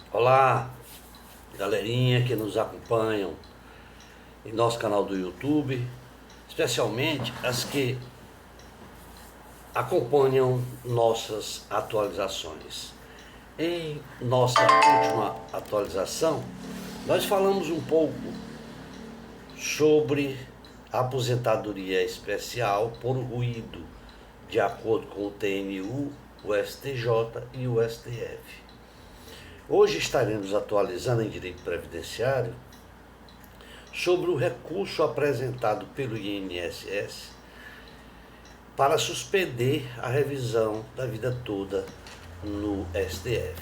Olá, galerinha que nos acompanham em nosso canal do YouTube, especialmente as que acompanham nossas atualizações. Em nossa última atualização, nós falamos um pouco sobre a aposentadoria especial por ruído, de acordo com o TNU, o STJ e o STF. Hoje estaremos atualizando em direito previdenciário sobre o recurso apresentado pelo INSS para suspender a revisão da vida toda no STF.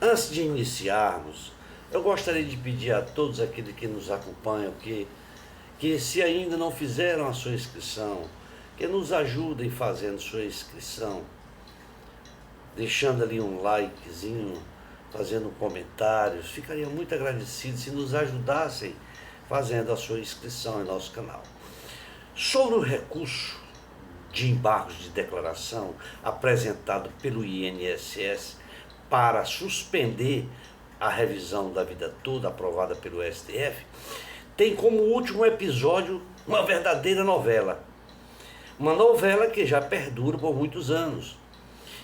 Antes de iniciarmos, eu gostaria de pedir a todos aqueles que nos acompanham que se ainda não fizeram a sua inscrição, que nos ajudem fazendo sua inscrição, deixando ali um likezinho, fazendo comentários. Ficaria muito agradecido se nos ajudassem fazendo a sua inscrição em nosso canal. Sobre o recurso de embargos de declaração apresentado pelo INSS para suspender a revisão da vida toda aprovada pelo STF, tem como último episódio uma verdadeira novela. Uma novela que já perdura por muitos anos.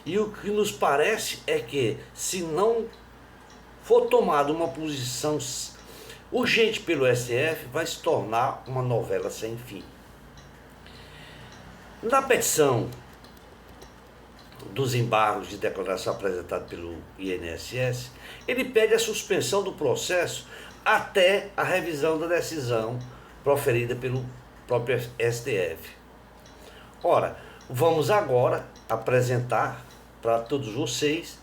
E o que nos parece é que, se não for tomada uma posição urgente pelo STF, vai se tornar uma novela sem fim. Na petição dos embargos de declaração apresentada pelo INSS, ele pede a suspensão do processo até a revisão da decisão proferida pelo próprio STF. Ora, vamos agora apresentar para todos vocês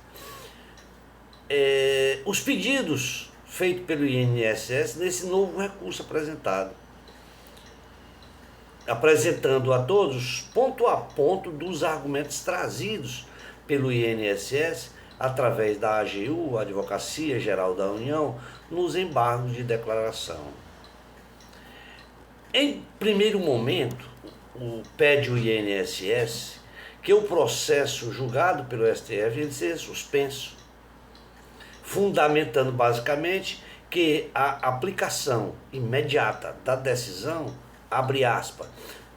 os pedidos feitos pelo INSS nesse novo recurso apresentado, apresentando a todos ponto a ponto dos argumentos trazidos pelo INSS através da AGU, Advocacia Geral da União, nos embargos de declaração. Em primeiro momento, pede o INSS que o processo julgado pelo STF ele seja suspenso, fundamentando basicamente que a aplicação imediata da decisão, abre aspas,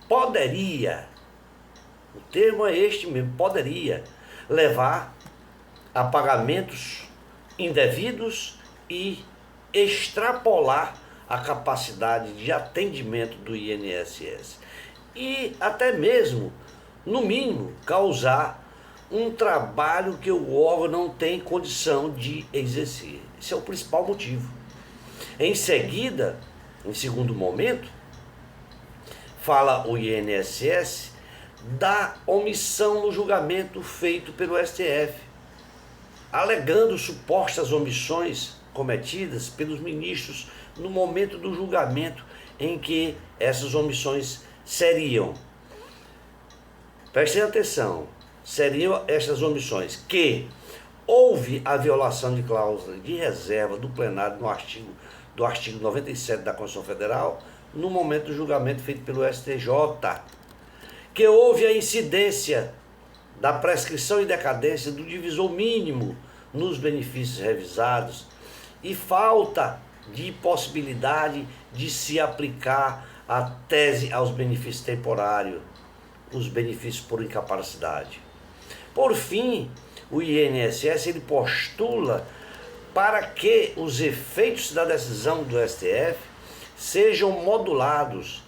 poderia, o termo é este mesmo, poderia levar a pagamentos indevidos e extrapolar a capacidade de atendimento do INSS. E até mesmo, no mínimo, causar um trabalho que o órgão não tem condição de exercer. Esse é o principal motivo. Em seguida, em segundo momento, fala o INSS da omissão no julgamento feito pelo STF, alegando supostas omissões cometidas pelos ministros no momento do julgamento em que essas omissões seriam, prestem atenção, seriam essas omissões que houve a violação de cláusula de reserva do plenário do artigo 97 da Constituição Federal no momento do julgamento feito pelo STJ, que houve a incidência da prescrição e decadência do divisor mínimo nos benefícios revisados e falta de possibilidade de se aplicar a tese aos benefícios temporários, os benefícios por incapacidade. Por fim, o INSS ele postula para que os efeitos da decisão do STF sejam modulados.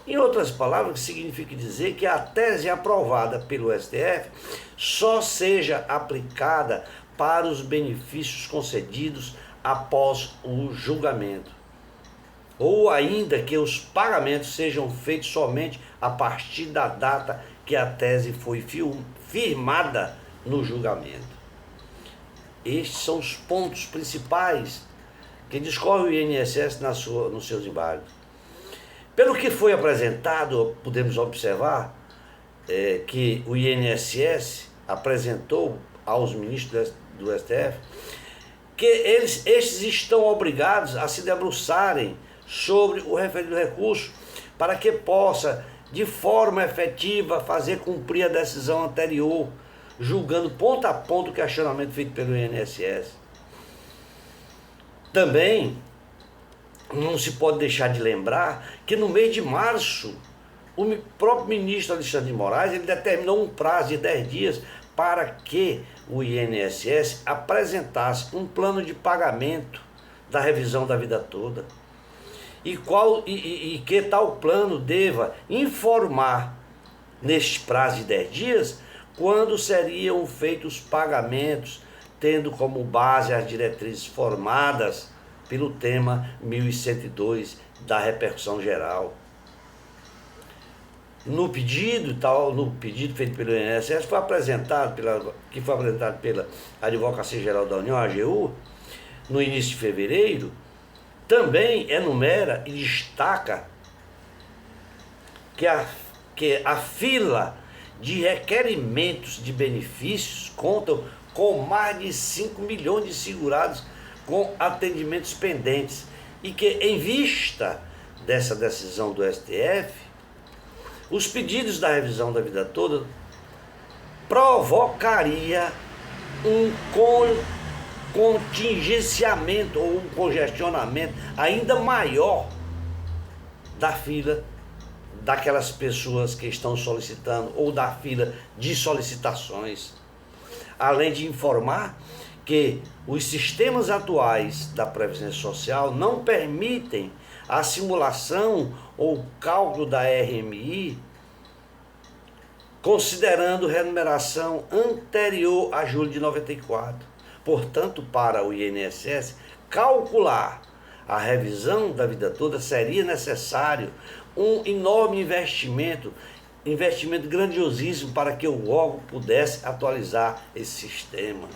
Em outras palavras, significa dizer que a tese aprovada pelo STF só seja aplicada para os benefícios concedidos após o julgamento, ou ainda que os pagamentos sejam feitos somente a partir da data que a tese foi firmada no julgamento. Estes são os pontos principais que discorre o INSS nos seus embargos. Pelo que foi apresentado, podemos observar que o INSS apresentou aos ministros do STF que estes estão obrigados a se debruçarem sobre o referido recurso para que possa, de forma efetiva, fazer cumprir a decisão anterior, julgando ponto a ponto o questionamento feito pelo INSS. Também não se pode deixar de lembrar que no mês de março, o próprio ministro Alexandre de Moraes, ele determinou um prazo de 10 dias para que o INSS apresentasse um plano de pagamento da revisão da vida toda. E que tal plano deva informar, neste prazo de 10 dias, quando seriam feitos os pagamentos, tendo como base as diretrizes formadas pelo tema 1102 da repercussão geral. No pedido feito pelo INSS, que foi apresentado pela Advocacia Geral da União, AGU, no início de fevereiro, também enumera e destaca que a fila de requerimentos de benefícios contam com mais de 5 milhões de segurados com atendimentos pendentes e que, em vista dessa decisão do STF, os pedidos da revisão da vida toda provocaria um contingenciamento ou um congestionamento ainda maior da fila daquelas pessoas que estão solicitando ou da fila de solicitações. Além de informar que os sistemas atuais da Previdência Social não permitem a simulação ou cálculo da RMI considerando remuneração anterior a julho de 94. Portanto, para o INSS calcular a revisão da vida toda seria necessário um enorme investimento grandiosíssimo para que o órgão pudesse atualizar esse sistema.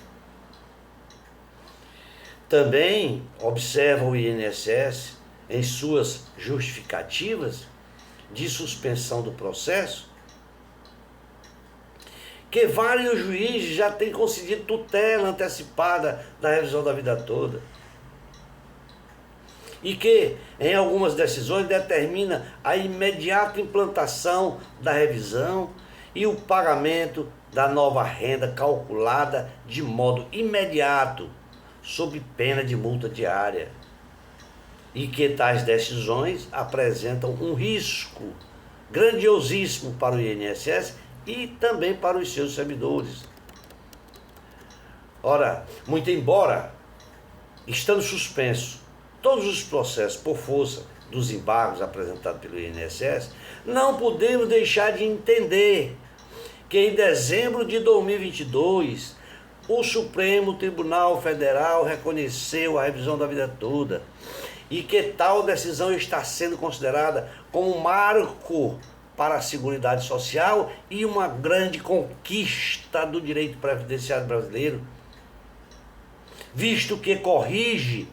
Também observa o INSS em suas justificativas de suspensão do processo que vários juízes já têm concedido tutela antecipada da revisão da vida toda e que em algumas decisões determina a imediata implantação da revisão e o pagamento da nova renda calculada de modo imediato sob pena de multa diária. E que tais decisões apresentam um risco grandiosíssimo para o INSS e também para os seus servidores. Ora, muito embora estando suspensos todos os processos por força dos embargos apresentados pelo INSS, não podemos deixar de entender que em dezembro de 2022, o Supremo Tribunal Federal reconheceu a revisão da vida toda e que tal decisão está sendo considerada como um marco para a Seguridade Social e uma grande conquista do direito previdenciário brasileiro, visto que corrige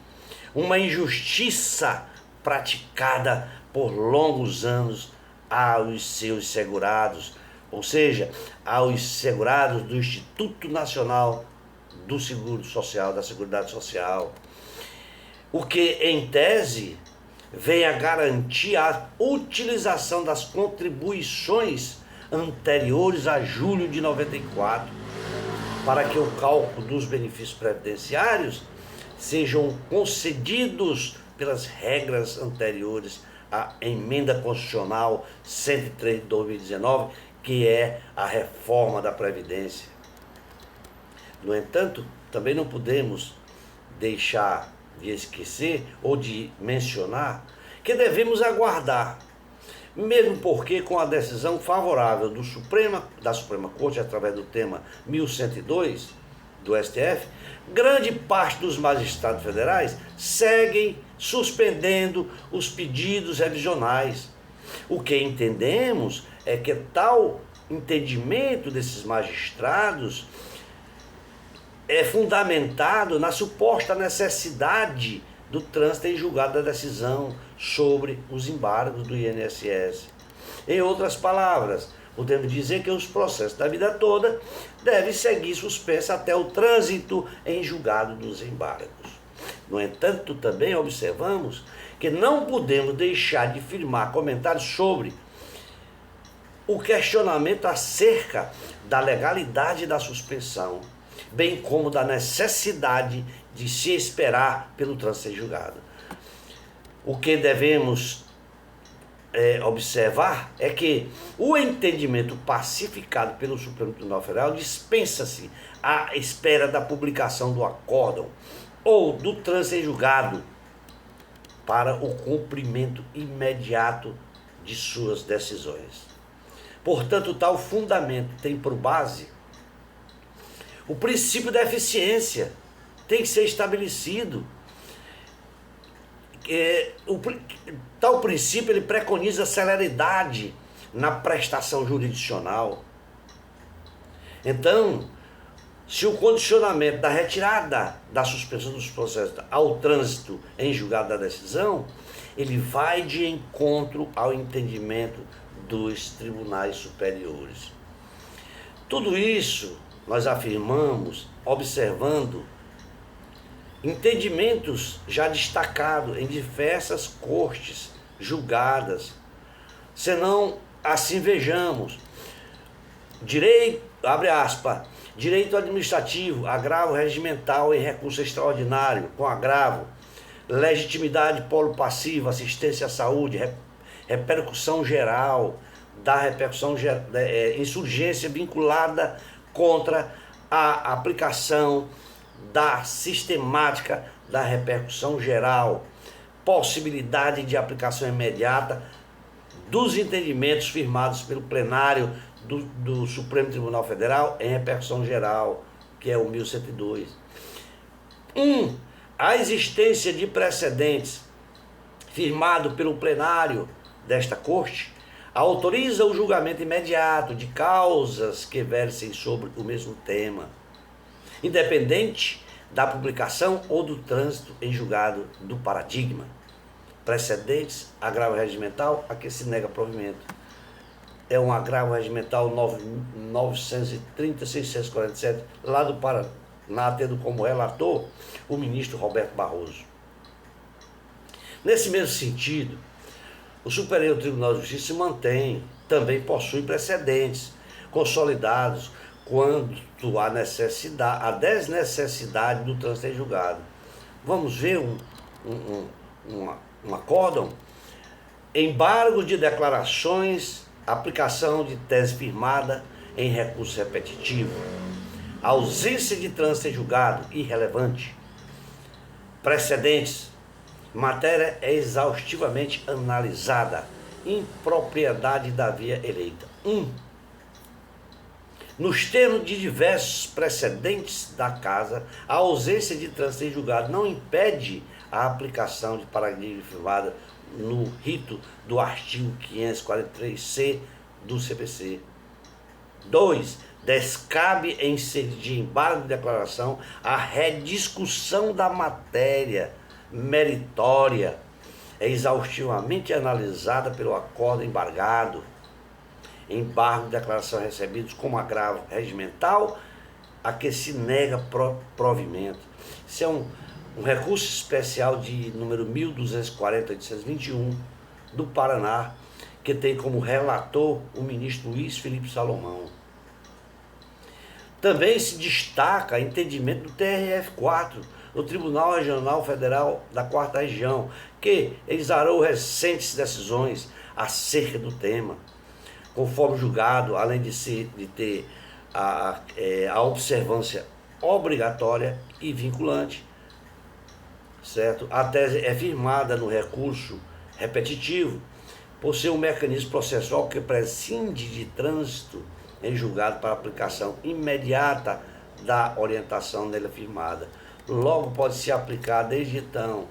uma injustiça praticada por longos anos aos seus segurados, ou seja, aos segurados do Instituto Nacional do Seguro Social, da Seguridade Social, o que, em tese, vem a garantir a utilização das contribuições anteriores a julho de 94, para que o cálculo dos benefícios previdenciários sejam concedidos pelas regras anteriores à Emenda Constitucional 103 de 2019, que é a reforma da Previdência. No entanto, também não podemos deixar de esquecer ou de mencionar que devemos aguardar, mesmo porque com a decisão favorável da Suprema Corte, através do tema 1102 do STF, grande parte dos magistrados federais seguem suspendendo os pedidos revisionais. O que entendemos é que tal entendimento desses magistrados é fundamentado na suposta necessidade do trânsito em julgado da decisão sobre os embargos do INSS. Em outras palavras, podemos dizer que os processos da vida toda devem seguir suspensos até o trânsito em julgado dos embargos. No entanto, também observamos que não podemos deixar de firmar comentários sobre o questionamento acerca da legalidade da suspensão, bem como da necessidade de se esperar pelo trânsito ser julgado. O que devemos observar é que o entendimento pacificado pelo Supremo Tribunal Federal dispensa-se a espera da publicação do acórdão ou do trânsito em julgado para o cumprimento imediato de suas decisões. Portanto, tal fundamento tem por base o princípio da eficiência, tem que ser estabelecido. Tal princípio ele preconiza celeridade na prestação jurisdicional. Então, se o condicionamento da retirada da suspensão dos processos ao trânsito em julgado da decisão, ele vai de encontro ao entendimento dos tribunais superiores. Tudo isso nós afirmamos observando entendimentos já destacados em diversas cortes julgadas. Senão, assim vejamos, direito, abre aspas, direito administrativo, agravo regimental e recurso extraordinário com agravo, legitimidade polo passivo, assistência à saúde, repercussão geral, insurgência vinculada contra a aplicação da sistemática da repercussão geral, possibilidade de aplicação imediata dos entendimentos firmados pelo plenário do Supremo Tribunal Federal em repercussão geral, que é o 1102. A existência de precedentes firmado pelo plenário desta Corte autoriza o julgamento imediato de causas que versem sobre o mesmo tema, independente da publicação ou do trânsito em julgado do paradigma. Precedentes, agravo regimental, a que se nega provimento. É um agravo regimental 930-647, lá do Paraná, tendo como relator o ministro Roberto Barroso. Nesse mesmo sentido, o Superior Tribunal de Justiça também possui precedentes consolidados quanto à desnecessidade do trânsito em julgado. Vamos ver um acórdão? Embargo de declarações, aplicação de tese firmada em recurso repetitivo, ausência de trânsito em julgado irrelevante, precedentes, matéria é exaustivamente analisada, impropriedade da via eleita. Nos termos de diversos precedentes da Casa, a ausência de trânsito em julgado não impede a aplicação de parágrafo firmada no rito do artigo 543-C do CPC. 2. Descabe em sede de embargo de declaração a rediscussão da matéria meritória, é exaustivamente analisada pelo acordo embargado, embargo de declaração recebidos como agravo regimental a que se nega provimento. Isso é um recurso especial de número 1240-821 do Paraná, que tem como relator o ministro Luiz Felipe Salomão. Também se destaca entendimento do TRF4, do Tribunal Regional Federal da 4ª Região, que exarou recentes decisões acerca do tema. Conforme julgado, além de ter a observância obrigatória e vinculante, certo? A tese é firmada no recurso repetitivo por ser um mecanismo processual que prescinde de trânsito em julgado para aplicação imediata da orientação nele firmada. Logo pode se aplicar desde então.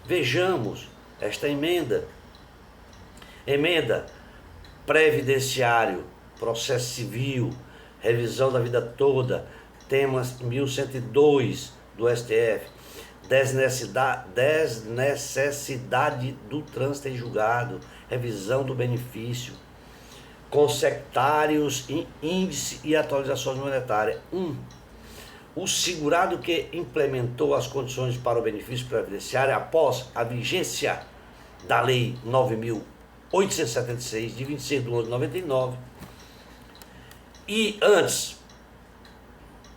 Vejamos esta emenda. Emenda previdenciário, processo civil, revisão da vida toda, temas 1102 do STF, desnecessidade do trânsito em julgado, revisão do benefício, consectários, índice e atualizações monetárias. O segurado que implementou as condições para o benefício previdenciário após a vigência da Lei 9.876, de 26 de 11 de 99, e antes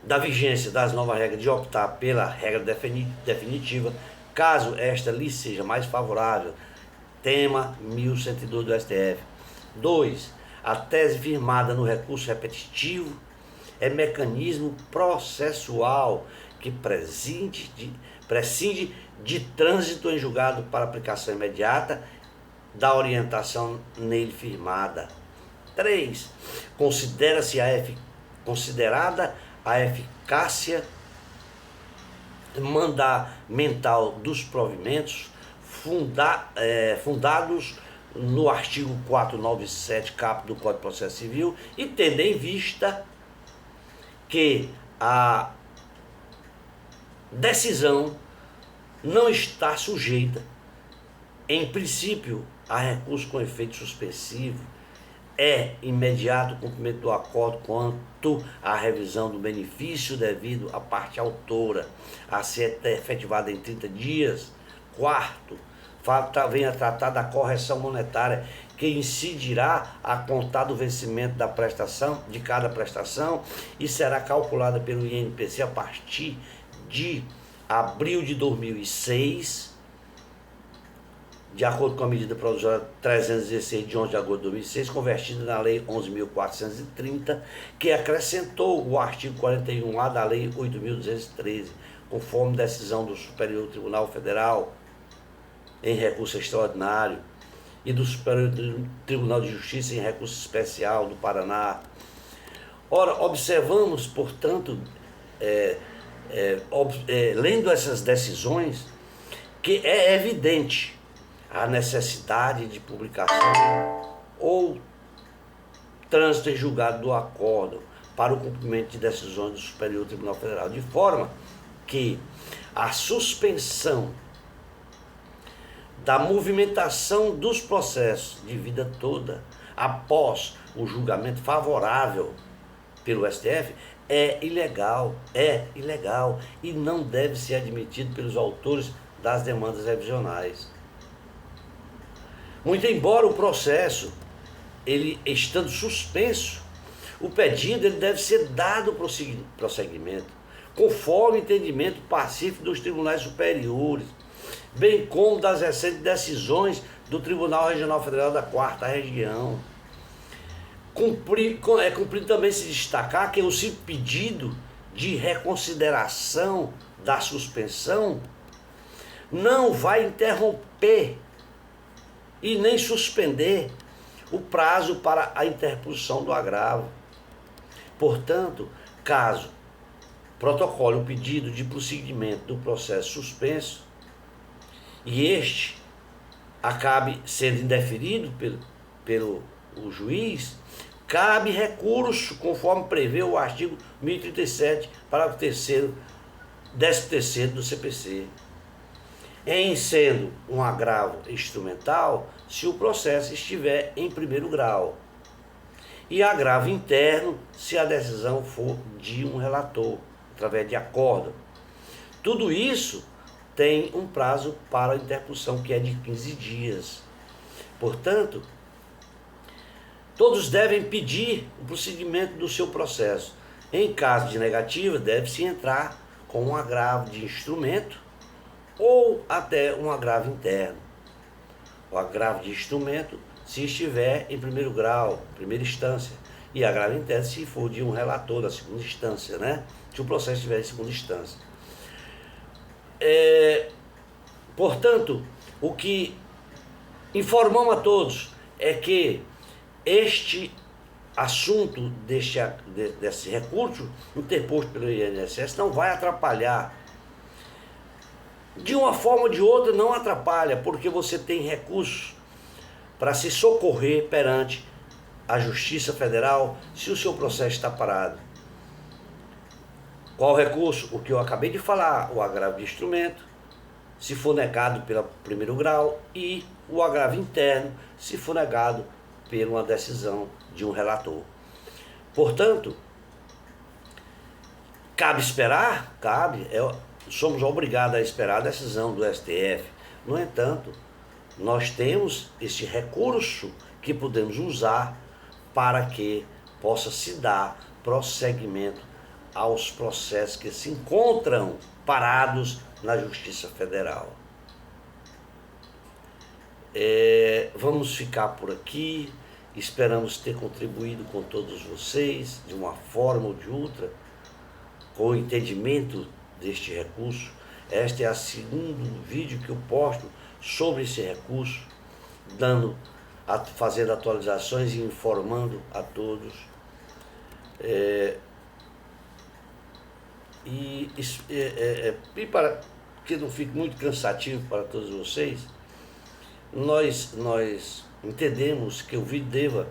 da vigência das novas regras de optar pela regra definitiva, caso esta lhe seja mais favorável, tema 1102 do STF. 2. A tese firmada no recurso repetitivo é mecanismo processual que prescinde de trânsito em julgado para aplicação imediata da orientação nele firmada. 3. Considerada a eficácia mandamental dos provimentos fundados no artigo 497, caput do Código de Processo Civil, e tendo em vista que a decisão não está sujeita, em princípio, a recurso com efeito suspensivo, é imediato o cumprimento do acordo quanto à revisão do benefício devido à parte autora, a ser efetivada em 30 dias. 4. Vem a tratar da correção monetária, que incidirá a contar do vencimento da prestação, de cada prestação, e será calculada pelo INPC a partir de abril de 2006, de acordo com a medida provisória 316 de 11 de agosto de 2006, convertida na Lei 11.430, que acrescentou o artigo 41A da Lei 8.213, conforme decisão do Superior Tribunal Federal em recurso extraordinário e do Superior Tribunal de Justiça em recurso especial do Paraná. Ora, observamos, portanto, lendo essas decisões, que é evidente a necessidade de publicação ou trânsito em julgado do acordo para o cumprimento de decisões do Superior Tribunal Federal, de forma que a suspensão da movimentação dos processos de vida toda após o julgamento favorável pelo STF é ilegal e não deve ser admitido pelos autores das demandas revisionais. Muito embora o processo, ele estando suspenso, o pedido ele deve ser dado prosseguimento, conforme o entendimento pacífico dos tribunais superiores, bem como das recentes decisões do Tribunal Regional Federal da 4ª Região. Cumprido também se destacar que o simples pedido de reconsideração da suspensão não vai interromper e nem suspender o prazo para a interposição do agravo. Portanto, caso protocole o pedido de prosseguimento do processo suspenso e este acabe sendo indeferido pelo juiz, cabe recurso, conforme prevê o artigo 1037, parágrafo 3º, 13º do CPC, em sendo um agravo instrumental, se o processo estiver em primeiro grau, e agravo interno, se a decisão for de um relator, através de acordo. Tudo isso tem um prazo para a interposição, que é de 15 dias. Portanto, todos devem pedir o procedimento do seu processo. Em caso de negativa, deve-se entrar com um agravo de instrumento ou até um agravo interno. O agravo de instrumento, se estiver em primeiro grau, primeira instância, e agravo interno se for de um relator da segunda instância, né? Se o processo estiver em segunda instância. Portanto, o que informamos a todos é que este assunto desse recurso interposto pelo INSS não vai atrapalhar. De uma forma ou de outra não atrapalha, porque você tem recursos para se socorrer perante a Justiça Federal se o seu processo está parado. Qual recurso? O que eu acabei de falar, o agravo de instrumento, se for negado pelo primeiro grau, e o agravo interno, se for negado por uma decisão de um relator. Portanto, cabe esperar? Cabe. Somos obrigados a esperar a decisão do STF. No entanto, nós temos este recurso que podemos usar para que possa se dar prosseguimento aos processos que se encontram parados na Justiça Federal. Vamos ficar por aqui. Esperamos ter contribuído com todos vocês de uma forma ou de outra, com o entendimento deste recurso. Este é o segundo vídeo que eu posto sobre esse recurso, fazendo atualizações e informando a todos. E para que não fique muito cansativo para todos vocês, nós entendemos que o vídeo deva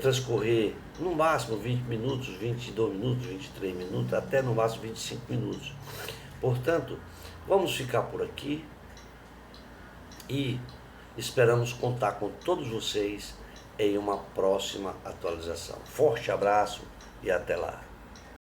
transcorrer no máximo 20 minutos, 22 minutos, 23 minutos, até no máximo 25 minutos. Portanto, vamos ficar por aqui e esperamos contar com todos vocês em uma próxima atualização. Forte abraço e até lá.